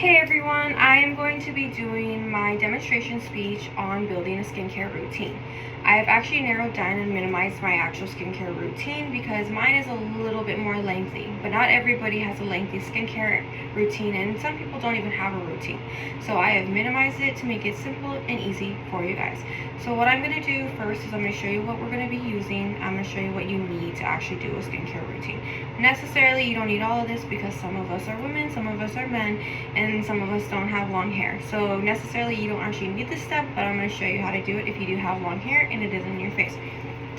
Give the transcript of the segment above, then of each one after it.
Hey everyone, I am going to be doing my demonstration speech on building a skincare routine. I have actually narrowed down and minimized my actual skincare routine because mine is a little bit more lengthy, but not everybody has a lengthy skincare routine and some people don't even have a routine. So I have minimized it to make it simple and easy for you guys. So what I'm going to do first is I'm going to show you what we're going to be using. I'm going to show you what you need to actually do a skincare routine. Necessarily, you don't need all of this because some of us are women, some of us are men, and some of us don't have long hair. So necessarily, you don't actually need this step, but I'm going to show you how to do it if you do have long hair and it isn't in your face.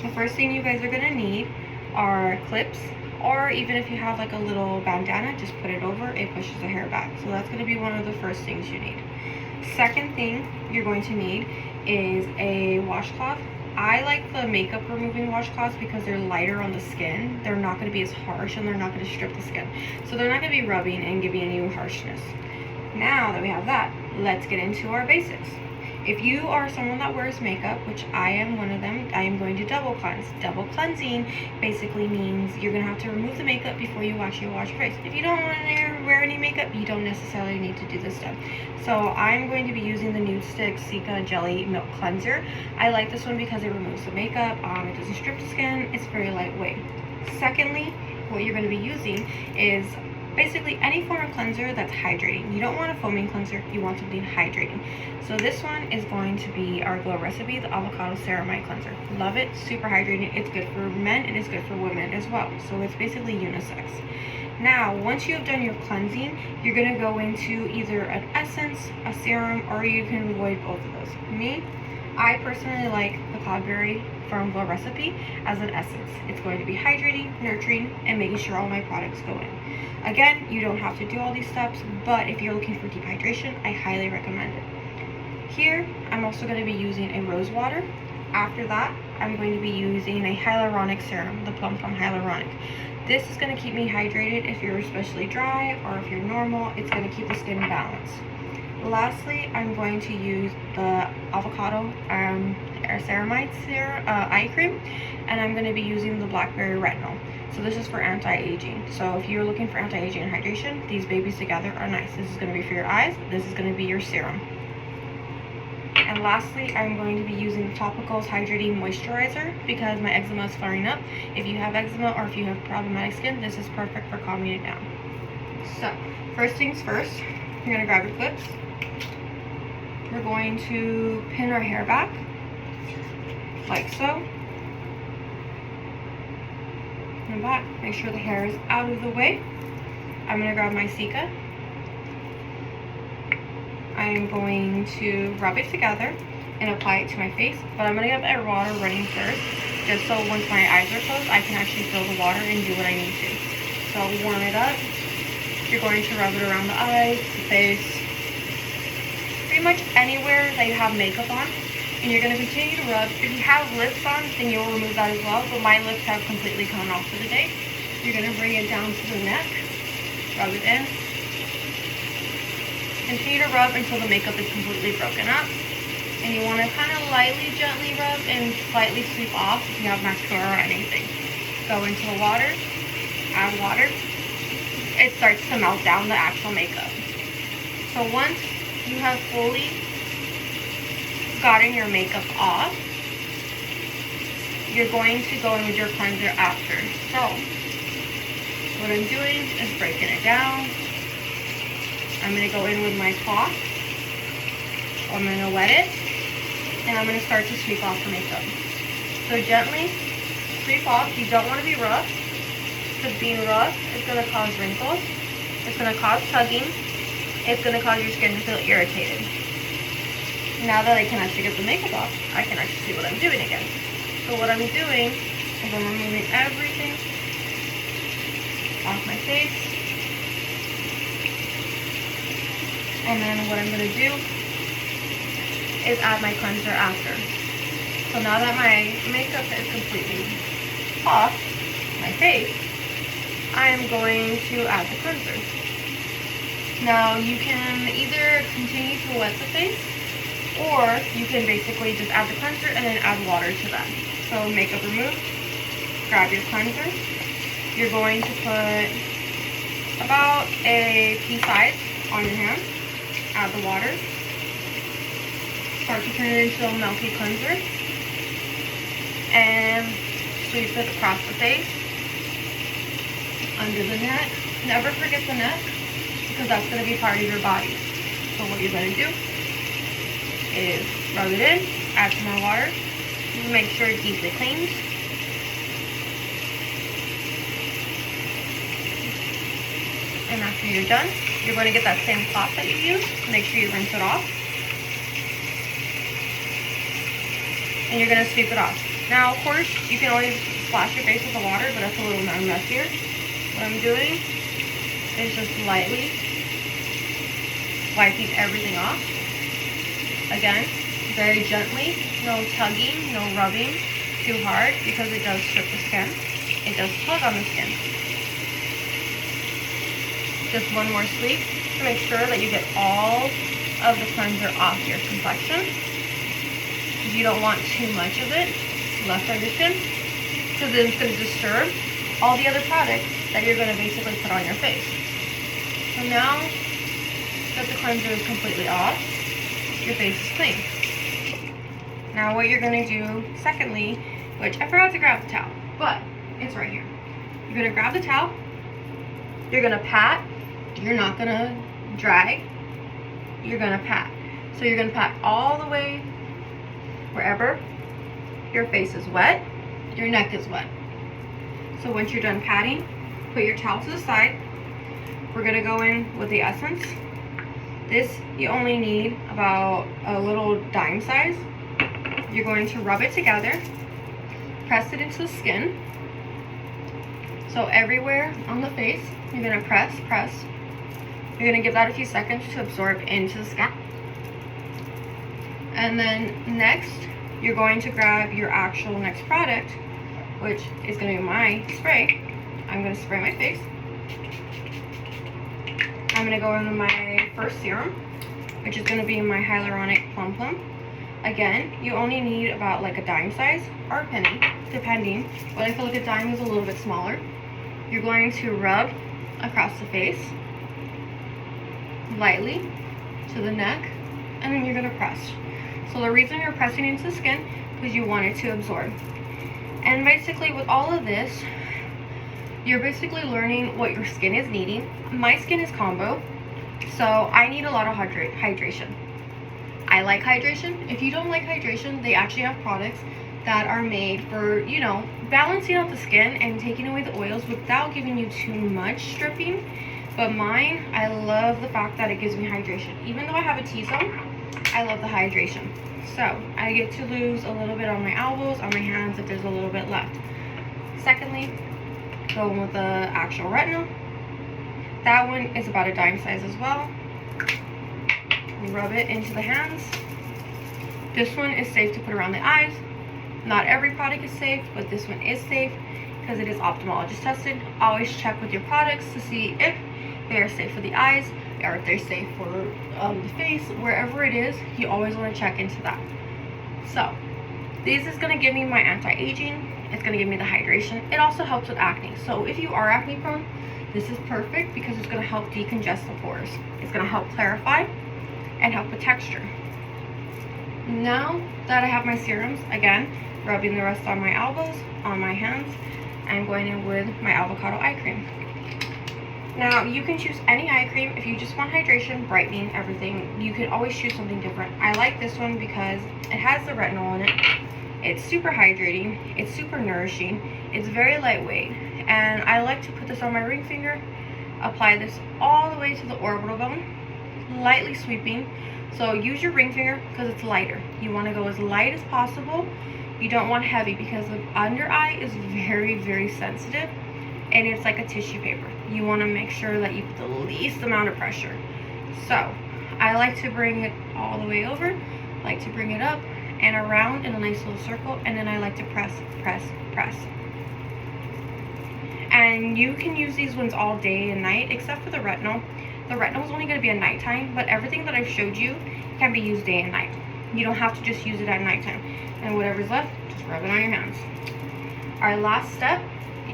The first thing you guys are going to need are clips, or even if you have like a little bandana, just put it over, it pushes the hair back. So that's going to be one of the first things you need. Second thing you're going to need is a washcloth. I like the makeup removing washcloths because they're lighter on the skin. They're not going to be as harsh and they're not going to strip the skin. So they're not going to be rubbing and giving you harshness. Now that we have that, let's get into our basics. If you are someone that wears makeup, which I am one of them, I am going to double cleanse. Double cleansing basically means you're going to have to remove the makeup before you actually wash your face. If you don't want to wear any makeup, you don't necessarily need to do this step. So I'm going to be using the Nudestix Cica Jelly Milk Cleanser. I like this one because it removes the makeup, it doesn't strip the skin, it's very lightweight. Secondly, what you're going to be using is basically any form of cleanser that's hydrating. You don't want a foaming cleanser, you want something hydrating. So this one is going to be our Glow Recipe, the Avocado Ceramide Cleanser. Love it, super hydrating. It's good for men and it's good for women as well. So it's basically unisex. Now, once you have done your cleansing, you're going to go into either an essence, a serum, or you can avoid both of those. I personally like the Cloudberry from Glow Recipe as an essence. It's going to be hydrating, nurturing, and making sure all my products go in. Again, you don't have to do all these steps, but if you're looking for deep hydration, I highly recommend it. Here, I'm also going to be using a rose water. After that, I'm going to be using a hyaluronic serum, the Plum Plum Hyaluronic. This is going to keep me hydrated if you're especially dry or if you're normal. It's going to keep the skin balanced. Lastly, I'm going to use the Avocado Ceramide eye cream, and I'm going to be using the Blackberry Retinol. So this is for anti-aging. So if you're looking for anti-aging and hydration, these babies together are nice. This is going to be for your eyes. This is going to be your serum. And lastly, I'm going to be using the Topicals Hydrating Moisturizer because my eczema is flaring up. If you have eczema or if you have problematic skin, this is perfect for calming it down. So, first things first, you're going to grab your clips. We're going to pin our hair back, like so. And back, make sure the hair is out of the way. I'm going to grab my Cica. I'm going to rub it together and apply it to my face, but I'm going to get that water running first, just so once my eyes are closed, I can actually feel the water and do what I need to. So warm it up. You're going to rub it around the eyes, the face, pretty much anywhere that you have makeup on, and you're going to continue to rub. If you have lips on, then you'll remove that as well, but my lips have completely come off for the day. You're going to bring it down to the neck, rub it in. Continue to rub until the makeup is completely broken up. And you want to kind of lightly, gently rub and slightly sweep off if you have mascara or anything. Go into the water, add water. It starts to melt down the actual makeup. So once you have fully gotten your makeup off, you're going to go in with your cleanser after. So what I'm doing is breaking it down. I'm going to go in with my cloth. I'm going to wet it, and I'm going to start to sweep off the makeup. So gently sweep off. You don't want to be rough, because being rough is going to cause wrinkles. It's going to cause tugging. It's going to cause your skin to feel irritated. Now that I can actually get the makeup off, I can actually see what I'm doing again. So what I'm doing is I'm removing everything off my face. And then what I'm going to do is add my cleanser after. So now that my makeup is completely off my face, I am going to add the cleanser. Now you can either continue to wet the face, or you can basically just add the cleanser and then add water to that. So makeup removed, grab your cleanser. You're going to put about a pea size on your hand. Add the water. Start to turn it into a milky cleanser. And sweep it across the face, under the neck. Never forget the neck, because that's going to be part of your body. So what you're going to do is rub it in, add some more water, make sure it deeply cleans. And after you're done, you're going to get that same cloth that you used. Make sure you rinse it off. And you're going to sweep it off. Now, of course, you can always splash your face with the water, but that's a little more messier. What I'm doing is just lightly wiping everything off. Again, very gently, no tugging, no rubbing too hard, because it does strip the skin. It does tug on the skin. Just one more sweep to make sure that you get all of the cleanser off your complexion. You don't want too much of it left on your skin, because then it's going to disturb all the other products that you're going to basically put on your face. So now that the cleanser is completely off, your face is clean. Now what you're going to do secondly, which I forgot to grab the towel, but it's right here. You're going to grab the towel, you're going to pat, you're not going to drag, you're going to pat. So you're going to pat all the way wherever your face is wet, your neck is wet. So once you're done patting, put your towel to the side. We're going to go in with the essence. This, you only need about a little dime size. You're going to rub it together, press it into the skin. So everywhere on the face, you're going to press. You're going to give that a few seconds to absorb into the skin. And then next, you're going to grab your actual next product, which is going to be my spray. I'm going to spray my face. I'm going to go into my first serum, which is going to be my Hyaluronic Plum Plum. Again, you only need about like a dime size or a penny, depending, but I feel like a dime is a little bit smaller. You're going to rub across the face, lightly, to the neck, and then you're going to press. So the reason you're pressing into the skin, because you want it to absorb. And basically with all of this, you're basically learning what your skin is needing. My skin is combo, so I need a lot of hydration. I like hydration. If you don't like hydration, they actually have products that are made for, you know, balancing out the skin and taking away the oils without giving you too much stripping. But mine, I love the fact that it gives me hydration. Even though I have a T-zone, I love the hydration. So I get to lose a little bit on my elbows, on my hands if there's a little bit left. Secondly, going with the actual retinol. That one is about a dime size as well. Rub it into the hands. This one is safe to put around the eyes. Not every product is safe, but this one is safe because it is ophthalmologist tested. Always check with your products to see if they are safe for the eyes, or if they're safe for the face, wherever it is, you always want to check into that. So this is going to give me my anti-aging, it's going to give me the hydration. It also helps with acne. So if you are acne prone, this is perfect because it's going to help decongest the pores. It's going to help clarify and help with texture. Now that I have my serums, again, rubbing the rest on my elbows, on my hands, and going in with my avocado eye cream. Now, you can choose any eye cream. If you just want hydration, brightening, everything, you can always choose something different. I like this one because it has the retinol in it. It's super hydrating. It's super nourishing. It's very lightweight. And I like to put this on my ring finger, apply this all the way to the orbital bone, lightly sweeping. So use your ring finger because it's lighter. You want to go as light as possible. You don't want heavy because the under eye is very, very sensitive. And it's like a tissue paper. You want to make sure that you put the least amount of pressure. So I like to bring it all the way over, like to bring it up and around in a nice little circle, and then I like to press. And you can use these ones all day and night, except for the retinol. The retinol is only going to be at nighttime, but everything that I've showed you can be used day and night. You don't have to just use it at nighttime. And whatever's left, just rub it on your hands. Our last step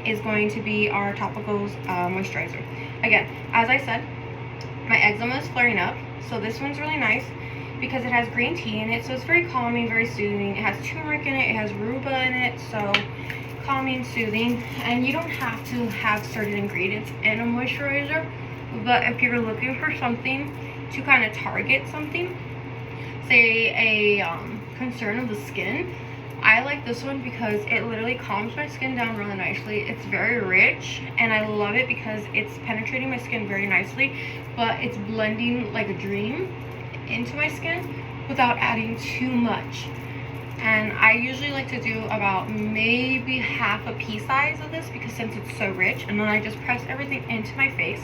is going to be our Topicals moisturizer. Again, as I said, my eczema is flaring up. So this one's really nice because it has green tea in it, so it's very calming, very soothing. It has turmeric in it, it has rhubarb in it, so calming, soothing. And you don't have to have certain ingredients in a moisturizer, but if you're looking for something to kind of target something, say a concern of the skin, I like this one because it literally calms my skin down really nicely. It's very rich and I love it because it's penetrating my skin very nicely, but it's blending like a dream into my skin without adding too much. And I usually like to do about maybe half a pea size of this because since it's so rich, and then I just press everything into my face.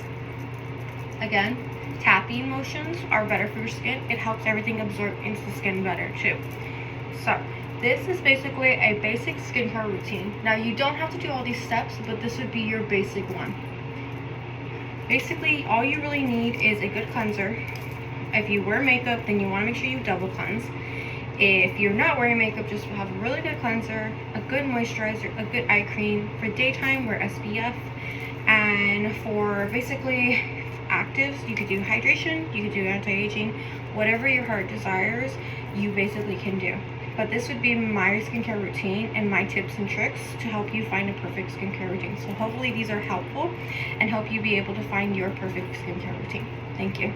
Again, tapping motions are better for your skin. It helps everything absorb into the skin better too. So this is basically a basic skincare routine. Now you don't have to do all these steps, but this would be your basic one. Basically, all you really need is a good cleanser. If you wear makeup, then you want to make sure you double cleanse. If you're not wearing makeup, just have a really good cleanser, a good moisturizer, a good eye cream. For daytime, wear SPF. And for basically actives, you could do hydration, you could do anti-aging, whatever your heart desires, you basically can do. But this would be my skincare routine and my tips and tricks to help you find a perfect skincare routine. So hopefully these are helpful and help you be able to find your perfect skincare routine. Thank you.